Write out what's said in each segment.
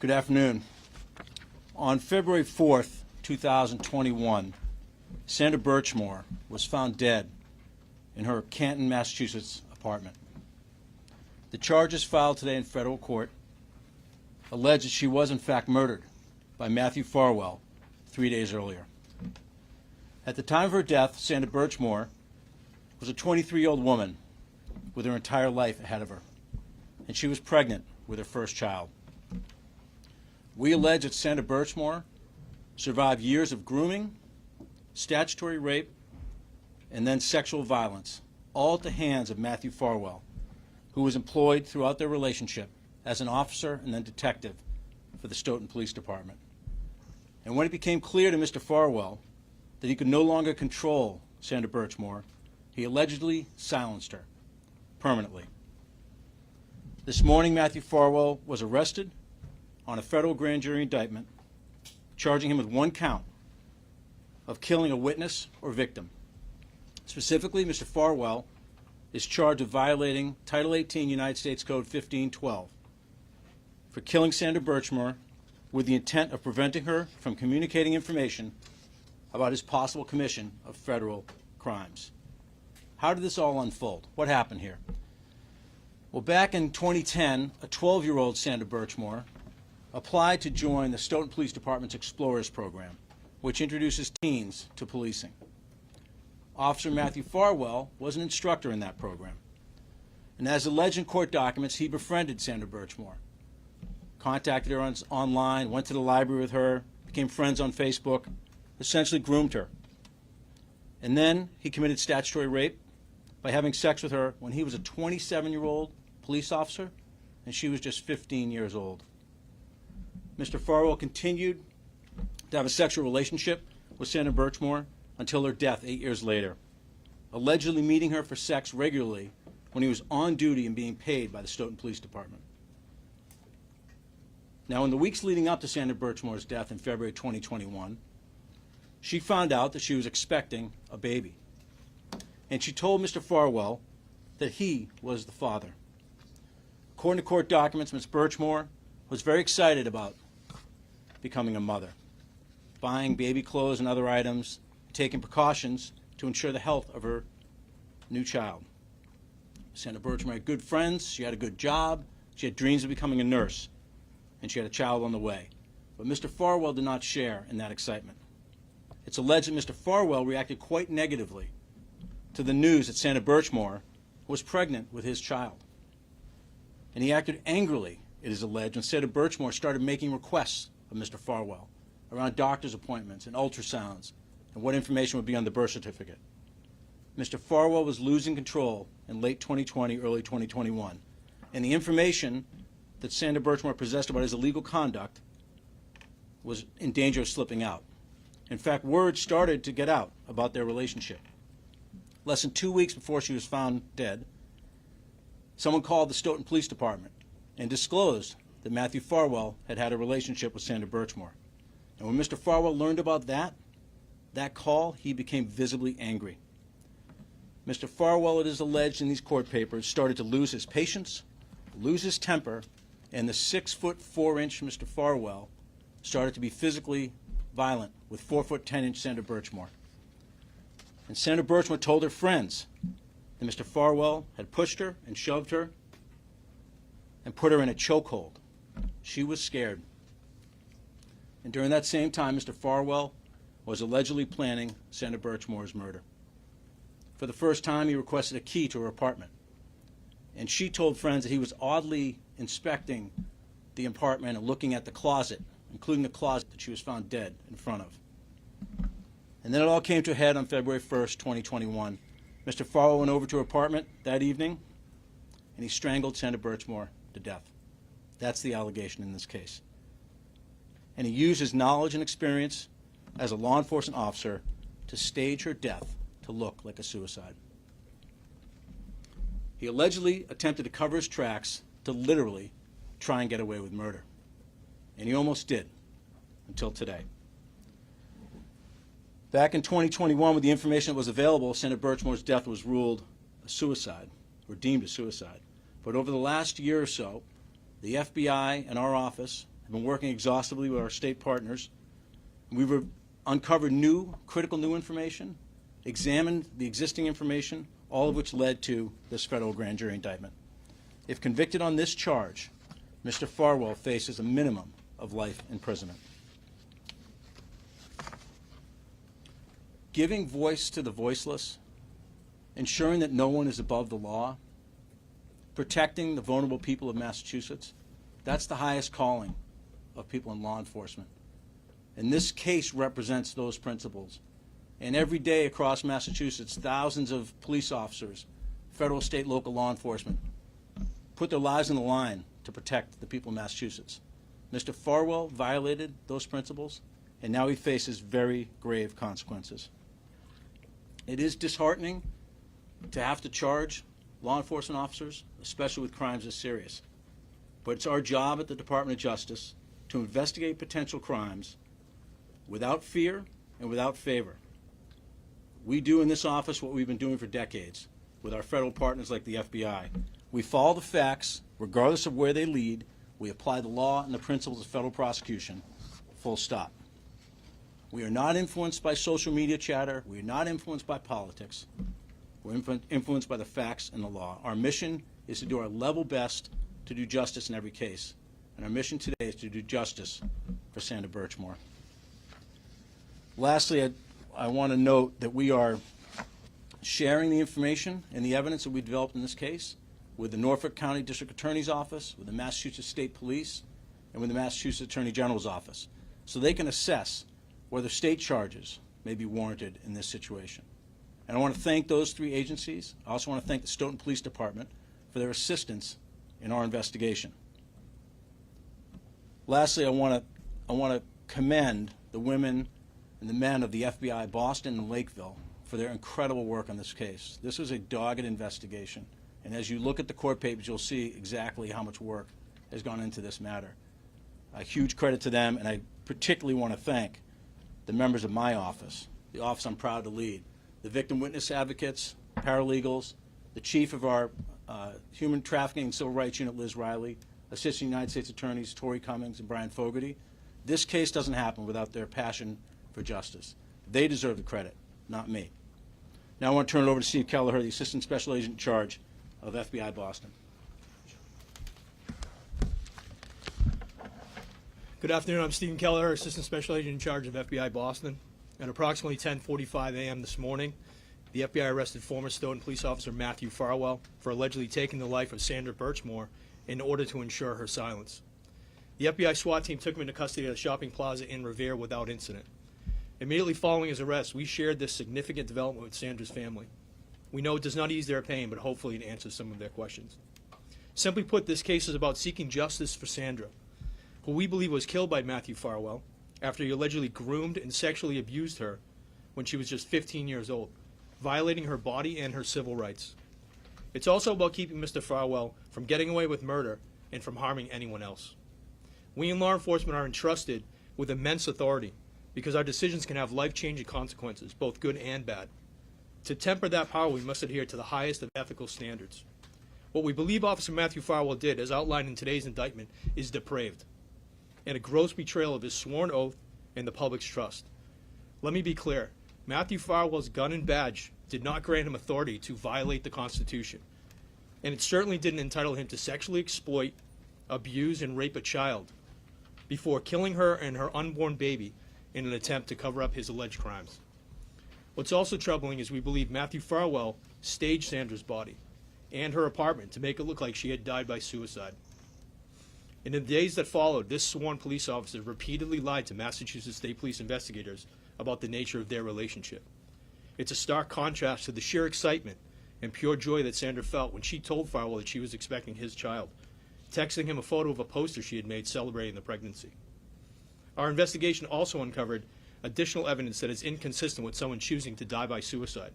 Good afternoon. On February 4th, 2021, Sandra Birchmore was found dead in her Canton, Massachusetts apartment. The charges filed today in federal court allege that she was in fact murdered by Matthew Farwell 3 days earlier. At the time of her death, Sandra Birchmore was a 23-year-old woman with her entire life ahead of her, and she was pregnant with her first child. We allege that Sandra Birchmore survived years of grooming, statutory rape, and then sexual violence, all at the hands of Matthew Farwell, who was employed throughout their relationship as an officer and then detective for the Stoughton Police Department. And when it became clear to Mr. Farwell that he could no longer control Sandra Birchmore, he allegedly silenced her permanently. This morning, Matthew Farwell was arrested on a federal grand jury indictment charging him with one count of killing a witness or victim. Specifically, Mr. Farwell is charged with violating Title 18 United States Code 1512 for killing Sandra Birchmore with the intent of preventing her from communicating information about his possible commission of federal crimes. How did this all unfold? What happened here? Well, back in 2010, a 12-year-old Sandra Birchmore applied to join the Stoughton Police Department's Explorers program, which introduces teens to policing. Officer Matthew Farwell was an instructor in that program. And as alleged in court documents, he befriended Sandra Birchmore, contacted her online, went to the library with her, became friends on Facebook, essentially groomed her. And then he committed statutory rape by having sex with her when he was a 27-year-old police officer and she was just 15 years old. Mr. Farwell continued to have a sexual relationship with Sandra Birchmore until her death 8 years later, allegedly meeting her for sex regularly when he was on duty and being paid by the Stoughton Police Department. Now, in the weeks leading up to Sandra Birchmore's death in February 2021, she found out that she was expecting a baby. And she told Mr. Farwell that he was the father. According to court documents, Ms. Birchmore was very excited about becoming a mother, buying baby clothes and other items, taking precautions to ensure the health of her new child. Sandra Birchmore had good friends, she had a good job, she had dreams of becoming a nurse, and she had a child on the way. But Mr. Farwell did not share in that excitement. It's alleged that Mr. Farwell reacted quite negatively to the news that Sandra Birchmore was pregnant with his child. And he acted angrily, it is alleged, when Sandra Birchmore started making requests of Mr. Farwell around doctor's appointments and ultrasounds and what information would be on the birth certificate. Mr. Farwell was losing control in late 2020, early 2021, and the information that Sandra Birchmore possessed about his illegal conduct was in danger of slipping out. In fact, word started to get out about their relationship. Less than 2 weeks before she was found dead, someone called the Stoughton Police Department and disclosed that Matthew Farwell had had a relationship with Sandra Birchmore. And when Mr. Farwell learned about that call, he became visibly angry. Mr. Farwell, it is alleged in these court papers, started to lose his patience, lose his temper, and the 6'4" Mr. Farwell started to be physically violent with 4'10" Sandra Birchmore. And Sandra Birchmore told her friends that Mr. Farwell had pushed her and shoved her and put her in a chokehold. She was scared. And during that same time, Mr. Farwell was allegedly planning Sandra Birchmore's murder. For the first time, he requested a key to her apartment. And she told friends that he was oddly inspecting the apartment and looking at the closet, including the closet that she was found dead in front of. And then it all came to a head on February 1st, 2021. Mr. Farwell went over to her apartment that evening, and he strangled Sandra Birchmore to death. That's the allegation in this case. And he used his knowledge and experience as a law enforcement officer to stage her death to look like a suicide. He allegedly attempted to cover his tracks to literally try and get away with murder. And he almost did, until today. Back in 2021, with the information that was available, Sandra Birchmore's death was ruled a suicide, or deemed a suicide. But over the last year or so, the FBI and our office We've been working exhaustively with our state partners. We've uncovered new, critical new information, examined the existing information, all of which led to this federal grand jury indictment. If convicted on this charge, Mr. Farwell faces a minimum of life imprisonment. Giving voice to the voiceless, ensuring that no one is above the law, protecting the vulnerable people of Massachusetts, that's the highest calling of people in law enforcement. And this case represents those principles. And every day across Massachusetts, thousands of police officers, federal, state, local law enforcement, put their lives on the line to protect the people of Massachusetts. Mr. Farwell violated those principles, and now he faces very grave consequences. It is disheartening to have to charge law enforcement officers, especially with crimes as serious. But it's our job at the Department of Justice to investigate potential crimes without fear and without favor. We do in this office what we've been doing for decades with our federal partners like the FBI. We follow the facts, regardless of where they lead. We apply the law and the principles of federal prosecution, full stop. We are not influenced by social media chatter. We are not influenced by politics. We're influenced by the facts and the law. Our mission is to do our level best to do justice in every case. And our mission today is to do justice for Sandra Birchmore. Lastly, I want to note that we are sharing the information and the evidence that we developed in this case with the Norfolk County District Attorney's Office, with the Massachusetts State Police, and with the Massachusetts Attorney General's Office, so they can assess whether state charges may be warranted in this situation. And I want to thank those three agencies. I also want to thank the Stoughton Police Department for their assistance in our investigation. Lastly, I want to commend the women and the men of the FBI Boston and Lakeville for their incredible work on this case. This was a dogged investigation, and as you look at the court papers, you'll see exactly how much work has gone into this matter. A huge credit to them, and I particularly want to thank the members of my office, the office I'm proud to lead, the victim witness advocates, paralegals, the chief of our Human Trafficking and Civil Rights Unit, Liz Riley, Assistant United States Attorneys Tori Cummings and Brian Fogarty. This case doesn't happen without their passion for justice. They deserve the credit, not me. Now I want to turn it over to Steve Kelleher, the Assistant Special Agent in charge of FBI Boston. Good afternoon. I'm Stephen Kelleher, Assistant Special Agent in charge of FBI Boston. At approximately 10:45 a.m. this morning, the FBI arrested former Stoughton police officer Matthew Farwell for allegedly taking the life of Sandra Birchmore in order to ensure her silence. The FBI SWAT team took him into custody at a shopping plaza in Revere without incident. Immediately following his arrest, we shared this significant development with Sandra's family. We know it does not ease their pain, but hopefully it answers some of their questions. Simply put, this case is about seeking justice for Sandra, who we believe was killed by Matthew Farwell after he allegedly groomed and sexually abused her when she was just 15 years old, violating her body and her civil rights. It's also about keeping Mr. Farwell from getting away with murder and from harming anyone else. We in law enforcement are entrusted with immense authority because our decisions can have life-changing consequences, both good and bad. To temper that power, we must adhere to the highest of ethical standards. What we believe Officer Matthew Farwell did, as outlined in today's indictment, is depraved and a gross betrayal of his sworn oath and the public's trust. Let me be clear. Matthew Farwell's gun and badge did not grant him authority to violate the Constitution, and it certainly didn't entitle him to sexually exploit, abuse, and rape a child before killing her and her unborn baby in an attempt to cover up his alleged crimes. What's also troubling is we believe Matthew Farwell staged Sandra's body and her apartment to make it look like she had died by suicide. In the days that followed, this sworn police officer repeatedly lied to Massachusetts State Police investigators about the nature of their relationship. It's a stark contrast to the sheer excitement and pure joy that Sandra felt when she told Farwell that she was expecting his child, texting him a photo of a poster she had made celebrating the pregnancy. Our investigation also uncovered additional evidence that is inconsistent with someone choosing to die by suicide.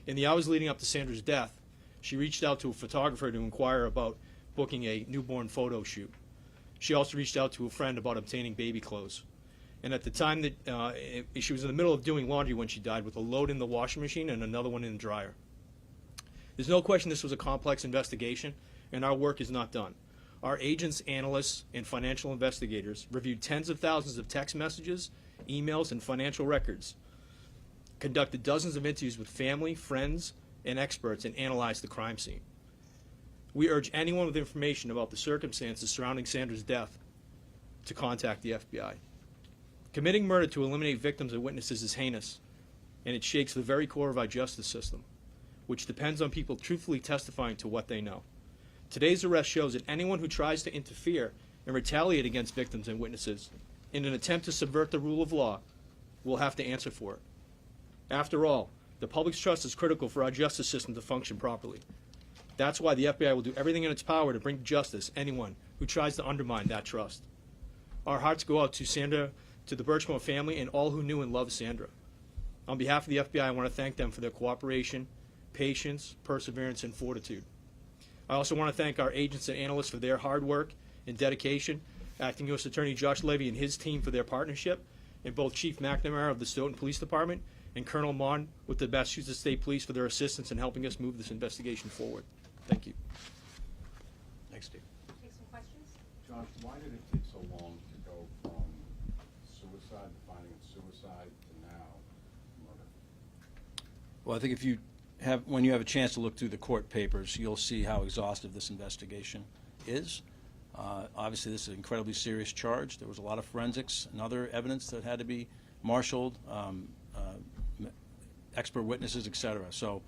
In the hours leading up to Sandra's death, she reached out to a photographer to inquire about booking a newborn photo shoot. She also reached out to a friend about obtaining baby clothes. And at the time that she was in the middle of doing laundry when she died, with a load in the washing machine and another one in the dryer. There's no question this was a complex investigation, and our work is not done. Our agents, analysts, and financial investigators reviewed tens of thousands of text messages, emails, and financial records, conducted dozens of interviews with family, friends, and experts, and analyzed the crime scene. We urge anyone with information about the circumstances surrounding Sandra's death to contact the FBI. Committing murder to eliminate victims and witnesses is heinous, and it shakes the very core of our justice system, which depends on people truthfully testifying to what they know. Today's arrest shows that anyone who tries to interfere and retaliate against victims and witnesses in an attempt to subvert the rule of law will have to answer for it. After all, the public's trust is critical for our justice system to function properly. That's why the FBI will do everything in its power to bring to justice anyone who tries to undermine that trust. Our hearts go out to Sandra, to the Birchmore family, and all who knew and loved Sandra. On behalf of the FBI, I want to thank them for their cooperation, patience, perseverance, and fortitude. I also want to thank our agents and analysts for their hard work and dedication, Acting U.S. Attorney Josh Levy and his team for their partnership, and both Chief McNamara of the Stoughton Police Department and Colonel Mon with the Massachusetts State Police for their assistance in helping us move this investigation forward. Thank you. Thanks, Steve. Take some questions? Josh, why did it take so long to go from suicide, finding it suicide, to now murder? Well, I think when you have a chance to look through the court papers, you'll see how exhaustive this investigation is. Obviously, this is an incredibly serious charge. There was a lot of forensics and other evidence that had to be marshaled, expert witnesses, et cetera. So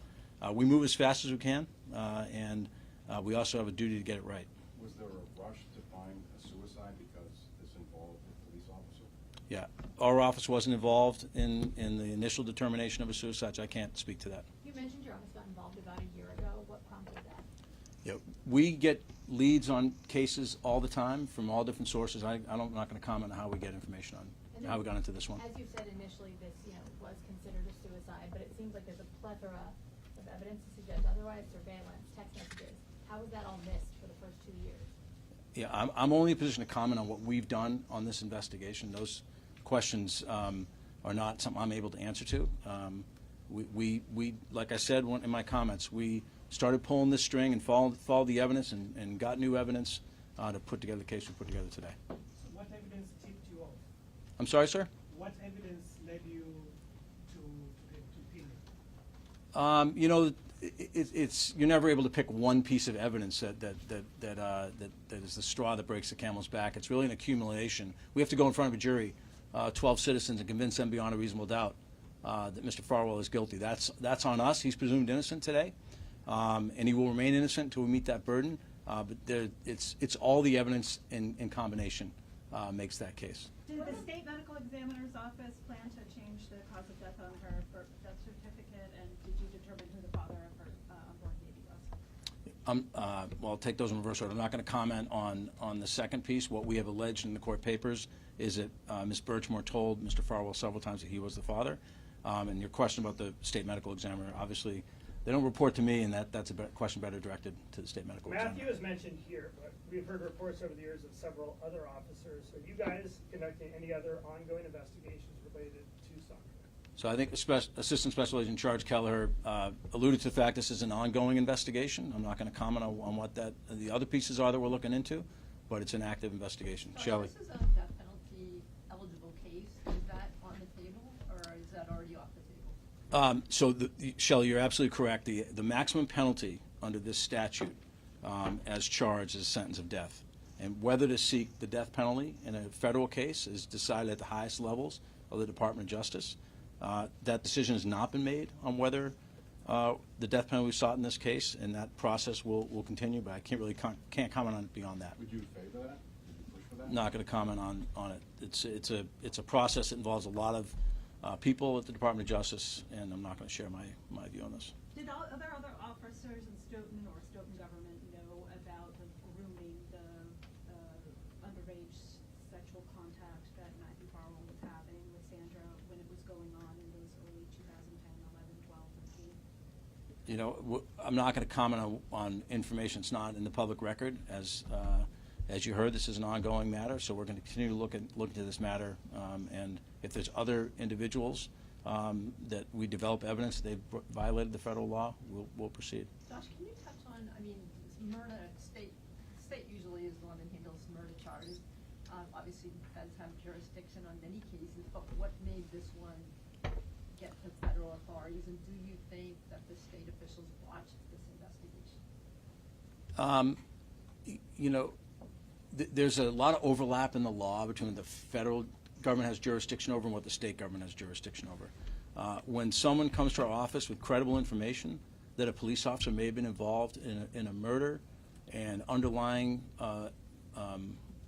we move as fast as we can, and we also have a duty to get it right. Was there a rush to find a suicide because this involved a police officer? Yeah, our office wasn't involved in the initial determination of a suicide, so I can't speak to that. You mentioned your office got involved about a year ago. What prompted that? Yeah, we get leads on cases all the time from all different sources. I'm not going to comment on how we get information on how we got into this one. As you said initially, this was considered a suicide, but it seems like there's a plethora of evidence to suggest otherwise. Surveillance, text messages. How was that all missed for the first 2 years? Yeah, I'm only in a position to comment on what we've done on this investigation. Those questions are not something I'm able to answer to. We like I said in my comments, we started pulling this string and followed the evidence and got new evidence to put together the case we put together today. So what evidence tipped you off? I'm sorry, sir? What evidence led you to pin it? It's you're never able to pick one piece of evidence that is the straw that breaks the camel's back. It's really an accumulation. We have to go in front of a jury, 12 citizens, and convince them beyond a reasonable doubt that Mr. Farwell is guilty. That's on us. He's presumed innocent today, and he will remain innocent until we meet that burden. But it's all the evidence in combination makes that case. Did the state medical examiner's office plan to change the cause of death on her birth certificate, and did you determine who the father of her unborn baby was? Well, I'll take those in reverse order. I'm not going to comment on the second piece. What we have alleged in the court papers is that Ms. Birchmore told Mr. Farwell several times that he was the father. And your question about the state medical examiner, obviously, they don't report to me, and that's a question better directed to the state medical Matthew examiner. is mentioned here, but we've heard reports over the years of several other officers. Are you guys conducting any other ongoing investigations related to Sandra? So I think Assistant Special Agent Charge Kelleher alluded to the fact this is an ongoing investigation. I'm not going to comment on what the other pieces are that we're looking into, but it's an active investigation. So Shelley. this is a death penalty eligible case. Is that on the table, or is that already off the table? Shelley, you're absolutely correct. The maximum penalty under this statute as charged is a sentence of death. And whether to seek the death penalty in a federal case is decided at the highest levels of the Department of Justice. That decision has not been made on whether the death penalty was sought in this case, and that process will continue, but I can't comment on it beyond that. Would you favor that? Would you push for that? Not going to comment on it. It's a process that involves a lot of people at the Department of Justice, and I'm not going to share my view on this. Did other officers in Stoughton or Stoughton government know about the grooming, the underage sexual contact that Matthew Farwell was having with Sandra when it was going on in those early 2010, 11, 12, 13? I'm not going to comment on information that's not in the public record. As you heard, this is an ongoing matter, so we're going to continue to look into this matter. And if there's other individuals that we develop evidence that they've violated the federal law, we'll proceed. Josh, can you touch on? I mean, murder state usually is the one obviously the feds have jurisdiction on many cases, but what made this one get to federal authorities, and do you think that the state officials watched this investigation? You know, there's a lot of overlap in the law between the federal government has jurisdiction over and what the state government has jurisdiction over. When someone comes to our office with credible information that a police officer may have been involved in a murder and underlying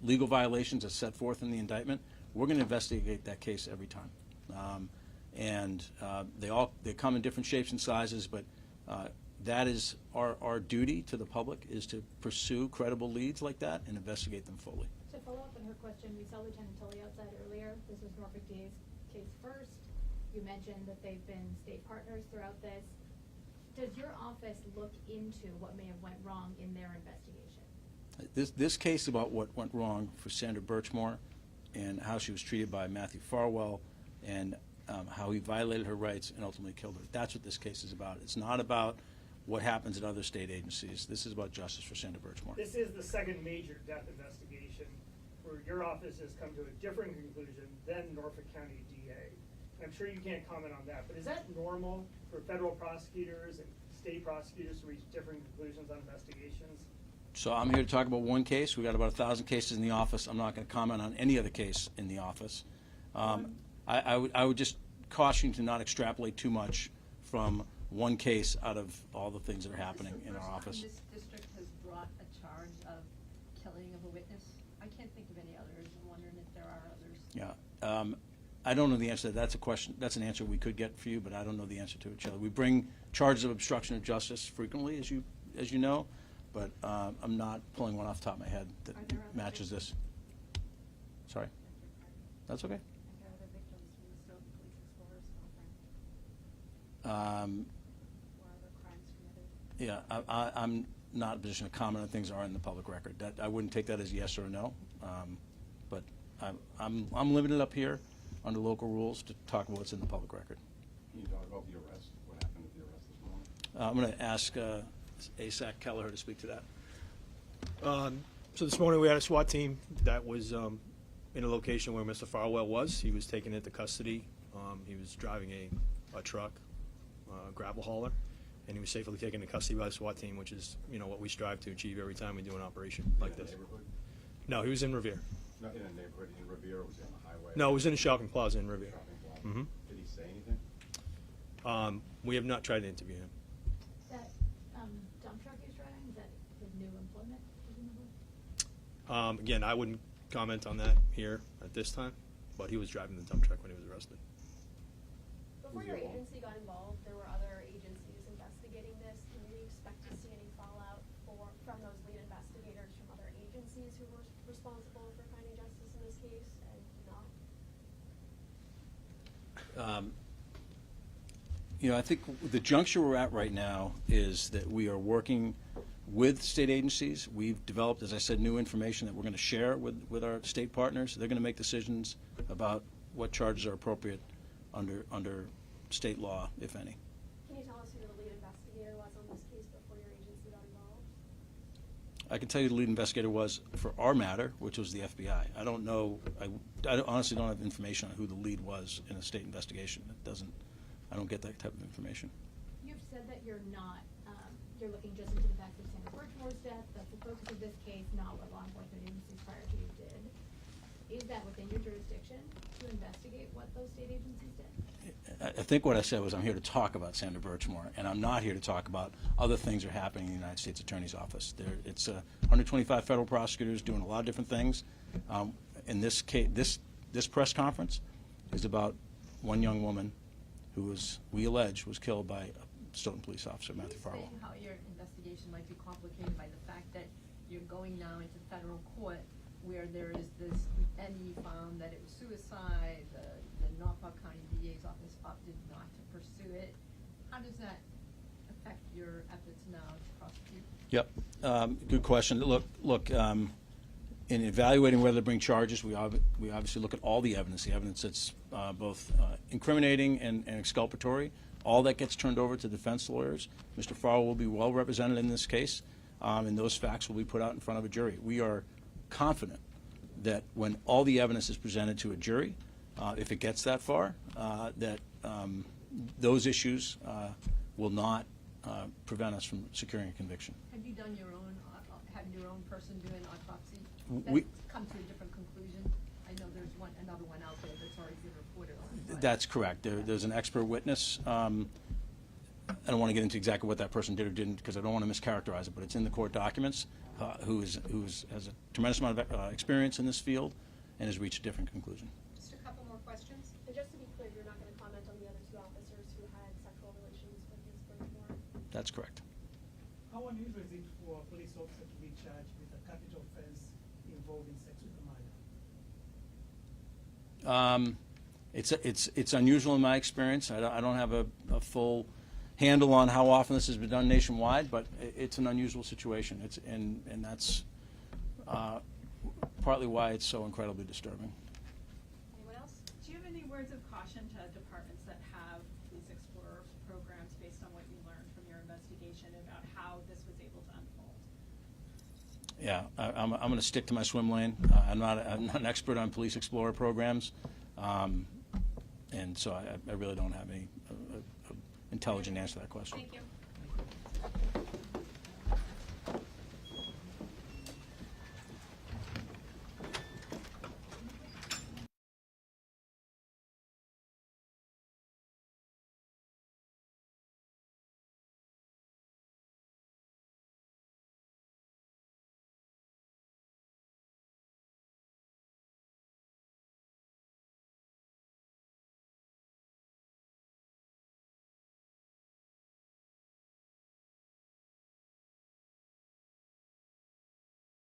legal violations as set forth in the indictment, we're going to investigate that case every time. They come in different shapes and sizes, but that is our duty to the public, is to pursue credible leads like that and investigate them fully. To follow up on her question, we saw Lieutenant Tully outside earlier. This was Norfolk DA's case first. You mentioned that they've been state partners throughout this. Does your office look into what may have went wrong in their investigation? This case about what went wrong for Sandra Birchmore and how she was treated by Matthew Farwell and how he violated her rights and ultimately killed her. That's what this case is about. It's not about what happens at other state agencies. This is about justice for Sandra Birchmore. This is the second major death investigation where your office has come to a different conclusion than Norfolk County DA. I'm sure you can't comment on that, but is that normal for federal prosecutors and state prosecutors to reach different conclusions on investigations? So I'm here to talk about one case. We've got about 1,000 cases in the office. I'm not going to comment on any other case in the office. I would just caution you to not extrapolate too much from one case out of all the things that are happening in our office. This district has brought a charge of killing of a witness. I can't think of any others. I'm wondering if there are others. Yeah. I don't know the answer to that. That's a question. That's an answer we could get for you, but I don't know the answer to it, Shelley. We bring charges of obstruction of justice frequently, as you know, but I'm not pulling one off the top of my head that Are there other matches this. Sorry. That's okay. Are there other victims from the Stoughton Police Explorers Conference? Or other crimes committed? Yeah, I'm not in a position to comment on things that are in the public record. That I wouldn't take that as yes or a no, but I'm limited up here under local rules to talk about what's in the public record. Can you talk about the arrest? What happened at the arrest this morning? I'm going to ask ASAC Kelleher to speak to that. So this morning we had a SWAT team that was in a location where Mr. Farwell was. He was taken into custody. He was driving a truck, gravel hauler, and he was safely taken into custody by the SWAT team, which is, you know, what we strive to achieve every time we do an operation like In a this. neighborhood? No, he was in Revere. Not in a neighborhood in Revere, was he on the highway? No, it was in a shopping plaza in Revere. Shopping plaza. Mhm. Did he say anything? We have not tried to interview him. That dump truck he's driving, is that his new employment, presumably? Again, I wouldn't comment on that here at this time, but he was driving the dump truck when he was arrested. Before Was your he alone? agency got involved, there were other agencies investigating this. Can we expect to see any fallout from those lead investigators from other agencies who were responsible for finding justice in this case and not? You know, I think the juncture we're at right now is that we are working with state agencies. We've developed, as I said, new information that we're going to share with our state partners. They're going to make decisions about what charges are appropriate under state law, if any. Can you tell us who the lead investigator was on this case before your agency got involved? I can tell you the lead investigator was for our matter, which was the FBI. I don't know. I honestly don't have information on who the lead was in a state investigation. I don't get that type of information. You've said that you're not, you're looking just into the facts of Sandra Birchmore's death. That's the focus of this case, not what law enforcement agencies prior to you did. Is that within your jurisdiction to investigate what those state agencies did? I think what I said was I'm here to talk about Sandra Birchmore, and I'm not here to talk about other things that are happening in the United States Attorney's Office. It's 125 federal prosecutors doing a lot of different things. In this case, this press conference is about one young woman who was, we allege, was killed by a Stoughton police officer, Matthew Farwell. Can you explain how your investigation might be complicated by the fact that you're going now into federal court where there is this, and you found that it was suicide, the Norfolk County DA's office opted not to pursue it. How does that affect your efforts now to prosecute? Yep, good question. Look. In evaluating whether to bring charges, we obviously look at all the evidence that's both incriminating and exculpatory. All that gets turned over to defense lawyers. Mr. Farwell will be well represented in this case, and those facts will be put out in front of a jury. We are confident that when all the evidence is presented to a jury, if it gets that far, that those issues will not prevent us from securing a conviction. Have you done your own, have your own person do an autopsy? We- That's come to a different conclusion? I know there's another one out there that's already been reported on. but- That's correct. There's an expert witness. I don't want to get into exactly what that person did or didn't because I don't want to mischaracterize it, but it's in the court documents, who has a tremendous amount of experience in this field and has reached a different conclusion. Just a couple more questions. And just to be clear, you're not gonna comment on the other two officers who had sexual relations with Ms. Birchmore? That's correct. How unusual is it for a police officer to be charged with a capital offense involving sex with a minor? It's unusual in my experience. I don't have a full handle on how often this has been done nationwide, but it's an unusual situation. And that's partly why it's so incredibly disturbing. Anyone else? Do you have any words of caution to departments that have Police Explorer programs based on what you learned from your investigation about how this was able to unfold? Yeah, I'm going to stick to my swim lane. I'm not an expert on Police Explorer programs, and so I really don't have any intelligent answer to that question. Thank you.